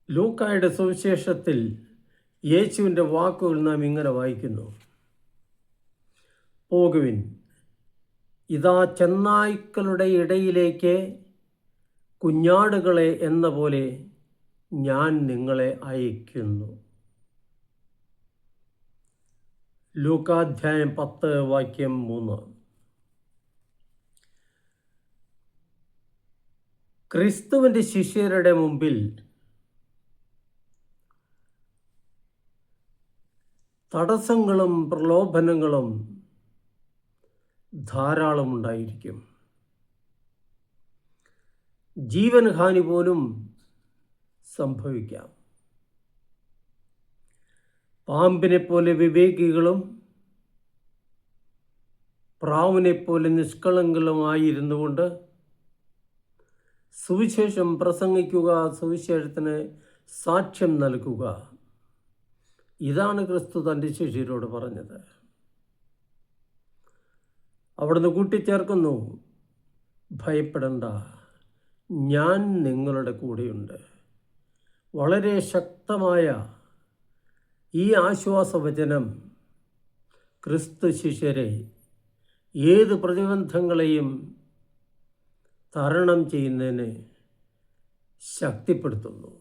ലൂക്കായുടെ സുവിശേഷത്തിൽ യേശുവിൻ്റെ വാക്കുകൾ നാം ഇങ്ങനെ വായിക്കുന്നു: പോകുവിൻ, ഇതാ ചെന്നായ്ക്കളുടെ ഇടയിലേക്ക് കുഞ്ഞാടുകളെ എന്ന പോലെ ഞാൻ നിങ്ങളെ അയക്കുന്നു. ലൂക്കാധ്യായം 10 വാക്യം 3. ക്രിസ്തുവിൻ്റെ ശിഷ്യരുടെ മുമ്പിൽ തടസ്സങ്ങളും പ്രലോഭനങ്ങളും ധാരാളം ഉണ്ടായിരിക്കും. ജീവൻഹാനി പോലും സംഭവിക്കാം. പാമ്പിനെ പോലെ വിവേകികളും പ്രാവിനെ പോലെ നിഷ്കളങ്കലുമായിരുന്നു കൊണ്ട് സുവിശേഷം പ്രസംഗിക്കുക, സുവിശേഷത്തിന് സാക്ഷ്യം നൽകുക, ഇതാണ് ക്രിസ്തു തൻ്റെ ശിഷ്യരോട് പറഞ്ഞത്. അവിടുന്ന് കൂട്ടിച്ചേർക്കുന്നു: ഭയപ്പെടേണ്ട, ഞാൻ നിങ്ങളുടെ കൂടെയുണ്ട്. വളരെ ശക്തമായ ഈ ആശ്വാസവചനം ക്രിസ്തു ശിഷ്യരെ ഏത് പ്രതിബന്ധങ്ങളെയും തരണം ചെയ്യുന്നതിന് ശക്തിപ്പെടുത്തുന്നു.